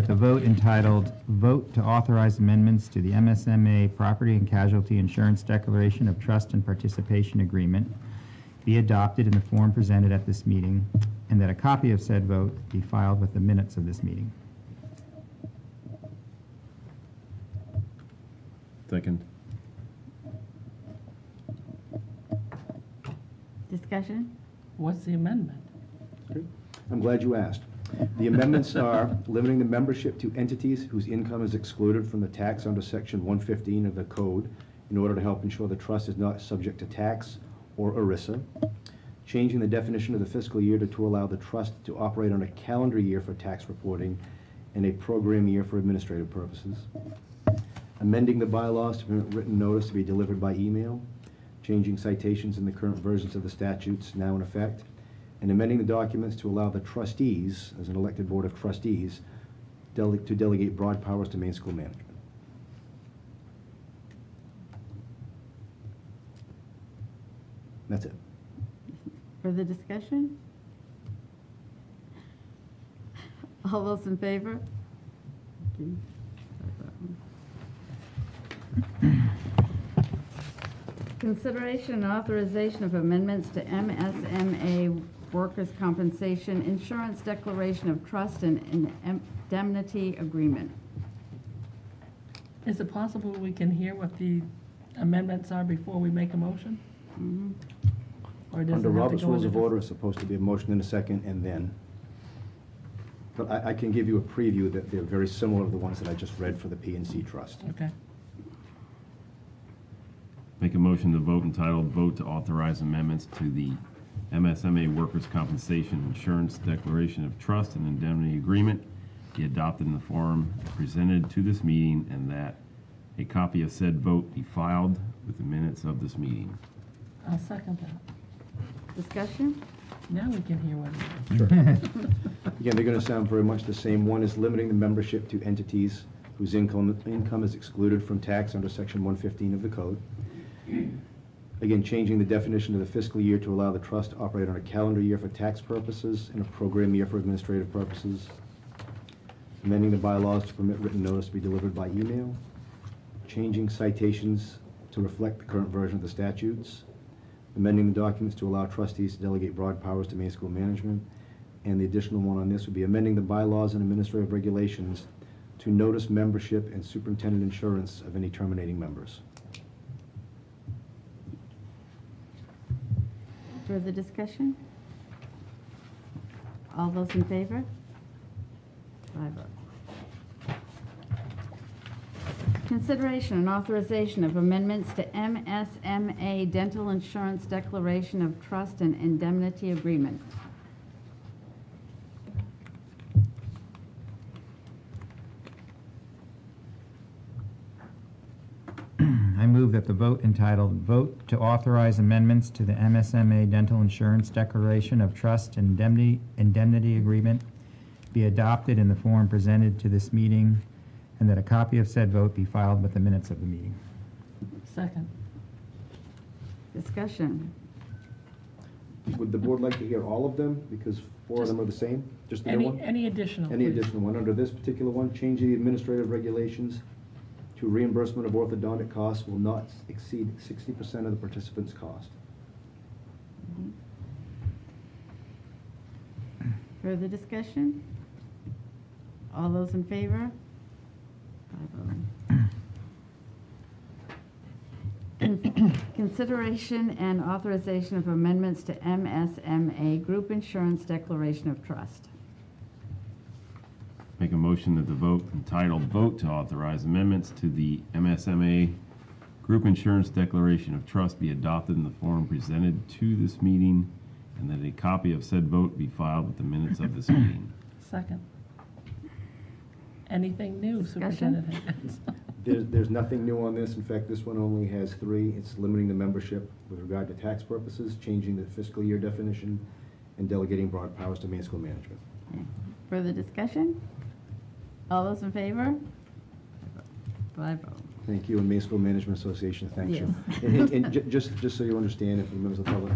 the vote entitled "Vote to Authorize Amendments to the MSMA Property and Casualty Insurance Declaration of Trust and Participation Agreement" be adopted in the form presented at this meeting, and that a copy of said vote be filed with the minutes of this meeting. Second. Discussion? What's the amendment? I'm glad you asked. The amendments are limiting the membership to entities whose income is excluded from the tax under Section 115 of the Code in order to help ensure the trust is not subject to tax or ERISA, changing the definition of the fiscal year to allow the trust to operate on a calendar year for tax reporting and a program year for administrative purposes, amending the bylaws to permit written notice to be delivered by email, changing citations in the current versions of the statutes now in effect, and amending the documents to allow the trustees, as an elected board of trustees, to delegate broad powers to Maine School Management. That's it. Further discussion? All those in favor? Okay. Consideration and authorization of amendments to MSMA Workers' Compensation Insurance Declaration of Trust and Indemnity Agreement. Is it possible we can hear what the amendments are before we make a motion? Or does it Under have to Robert's go Rules into of Order, it's supposed to be a motion and a second, and then. But I can give you a preview that they're very similar to the ones that I just read for the PNC Trust. Okay. Make a motion to vote entitled Vote to Authorize Amendments to the MSMA Workers' Compensation Insurance Declaration of Trust and Indemnity Agreement be adopted in the form presented to this meeting, and that a copy of said vote be filed with the minutes of this meeting. I'll second that. Discussion? Now we can hear what it is. Sure. Again, they're going to sound very much the same. One is limiting the membership to entities whose income is excluded from tax under Section 115 of the Code. Again, changing the definition of the fiscal year to allow the trust to operate on a calendar year for tax purposes and a program year for administrative purposes. Amending the bylaws to permit written notice to be delivered by email. Changing citations to reflect the current version of the statutes. Amending the documents to allow trustees to delegate broad powers to main school management. And the additional one on this would be amending the bylaws and administrative regulations to notice membership and superintendent insurance of any terminating members. Further discussion? All those in favor? 5-0. Consideration and authorization of amendments to MSMA Dental Insurance Declaration of Trust and Indemnity Agreement. I move that the vote entitled Vote to Authorize Amendments to the MSMA Dental Insurance Declaration of Trust and Indemnity Agreement be adopted in the form presented to this meeting, and that a copy of said vote be filed with the minutes of the meeting. Second. Discussion. Would the board like to hear all of them? Because four of them are the same? Just the new one? Any additional? Any please. additional one? Under this particular one, changing the administrative regulations to reimbursement of orthodontic costs will not exceed 60% of the participant's cost. Further discussion? All those in favor? 5-0. Consideration and authorization of amendments to MSMA Group Insurance Declaration of Trust. Make a motion that the vote entitled Vote to Authorize Amendments to the MSMA Group Insurance Declaration of Trust be adopted in the form presented to this meeting, and that a copy of said vote be filed with the minutes of this meeting. Second. Anything new, Discussion? Superintendent Higgins? There's nothing new on this. In fact, this one only has 3. It's limiting the membership with regard to tax purposes, changing the fiscal year definition, and delegating broad powers to main school management. Further discussion? All those in favor? 5-0. Thank you, and Main School Management Association thanks you. Yes. And just so you understand, and for the members of the public,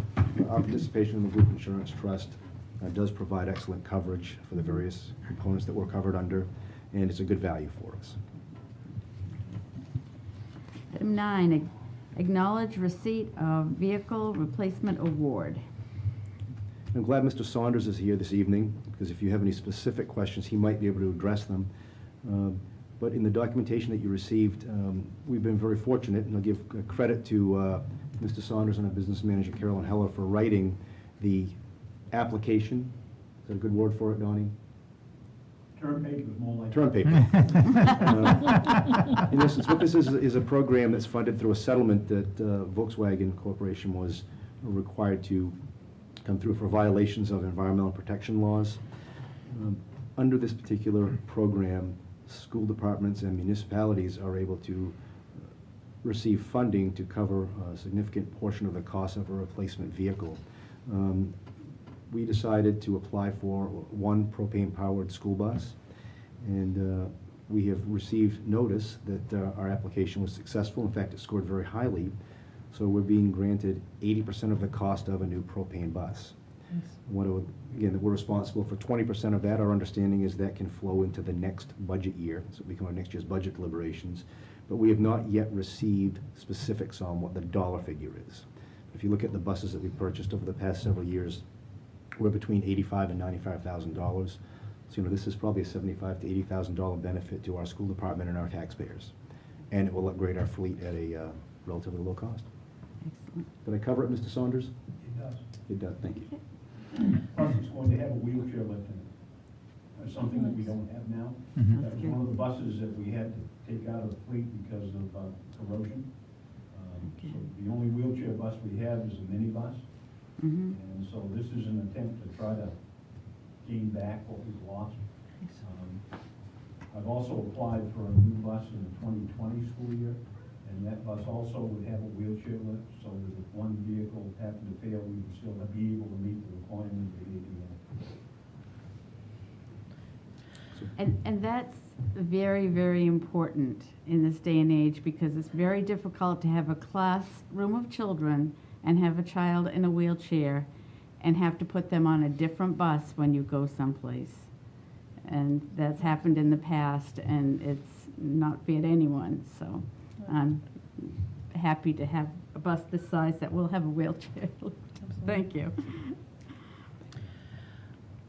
our participation in the Group Insurance Trust does provide excellent coverage for the various components that we're covered under, and it's a good value for us. Item 9, acknowledge receipt of vehicle replacement award. I'm glad Mr. Saunders is here this evening, because if you have any specific questions, he might be able to address them. But in the documentation that you received, we've been very fortunate, and I'll give credit to Mr. Saunders and our business manager, Carolyn Heller, for writing the application. Is that a good word for it, Donnie? Term paper was more like. Term paper. In essence, what this is a program that's funded through a settlement that Volkswagen Corporation was required to come through for violations of environmental protection laws. Under this particular program, school departments and municipalities are able to receive funding to cover a significant portion of the cost of a replacement vehicle. We decided to apply for one propane-powered school bus, and we have received notice that our application was successful. In fact, it scored very highly, so we're being granted 80% of the cost of a new propane bus. Again, that we're responsible for 20% of that. Our understanding is that can flow into the next budget year, so it become our next year's budget deliberations. But we have not yet received specifics on what the dollar figure is. If you look at the buses that we purchased over the past several years, we're between $85,000 and $95,000. So, this is probably a $75,000 to $80,000 benefit to our school department and our taxpayers. And it will upgrade our fleet at a relatively low cost. Excellent. Did I cover it, Mr. Saunders? It does. It does, thank you. Plus, it's going to have a wheelchair lift in it. That's something that we don't have now. Mhm. That was one of the buses that we had to take out of the fleet because of corrosion. So the only wheelchair bus we have is a minibus. Mhm. And so this is an attempt to try to gain back what we've lost. I've also applied for a new bus in the 2020 school year, and that bus also would have a wheelchair lift, so that if one vehicle happened to fail, we would still be able to meet the requirement of the ADA. And that's very, very important in this day and age, because it's very difficult to have a classroom of children and have a child in a wheelchair and have to put them on a different bus when you go someplace. And that's happened in the past, and it's not fair to anyone, so I'm happy to have a bus this size that will have a wheelchair. Thank you.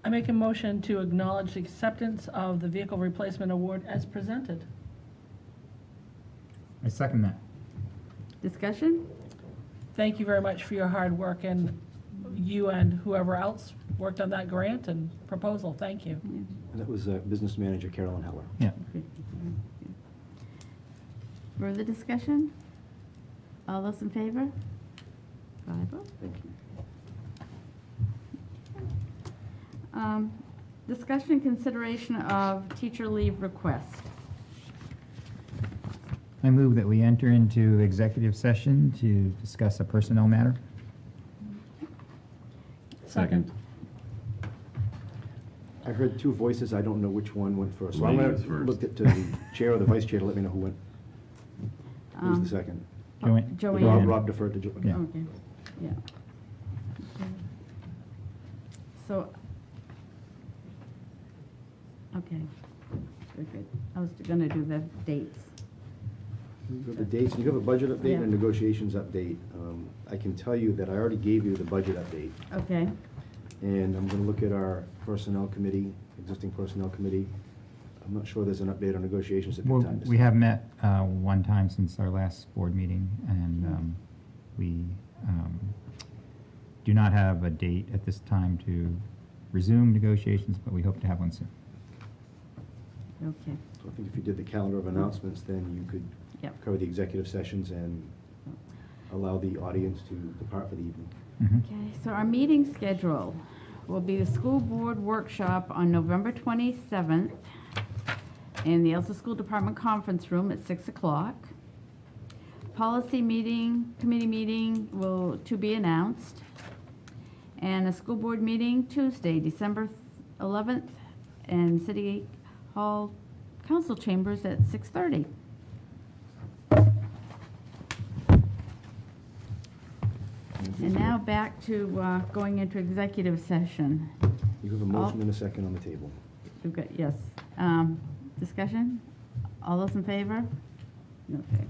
I make a motion to acknowledge the acceptance of the vehicle replacement award as presented. I second that. Discussion? Thank you very much for your hard work, and you and whoever else worked on that grant and proposal. Thank you. And that was Business Manager Carolyn Heller. Yeah. Further discussion? All those in favor? 5-0. Thank you. Discussion and consideration of teacher leave request. I move that we enter into executive session to discuss a personnel matter. Second. I heard two voices. I don't know which one went first. So I'm Lady going was to first. look to the chair or the vice chair to let me know who went. Who was the second? Joanne. Rob deferred to Joanne. Yeah. Okay, yeah. Okay. So, okay, very good. I was gonna do the dates. You have the dates, and you have a budget update and a Yeah. negotiations update. I can tell you that I already gave you the budget update, Okay, and I'm going to look at our personnel committee, existing personnel committee. I'm not sure there's an update on negotiations at the Well, time. we have met one time since our last board meeting, and we do not have a date at this time to resume negotiations, but we hope to have one soon. okay, So I think if you did the calendar of announcements, then you could Yep. cover the executive sessions and allow the audience to depart for the evening. Mhm. okay. So our meeting schedule will be the school board workshop on November 27th in the Elsa School Department Conference Room at 6 o'clock. Policy meeting, committee meeting to be announced. And a school board meeting Tuesday, December 11th, in City Hall Council Chambers at 6:30. And now back to going into executive session. You have a motion and a second on the table. We've got, yes. Discussion? All those in favor? Okay.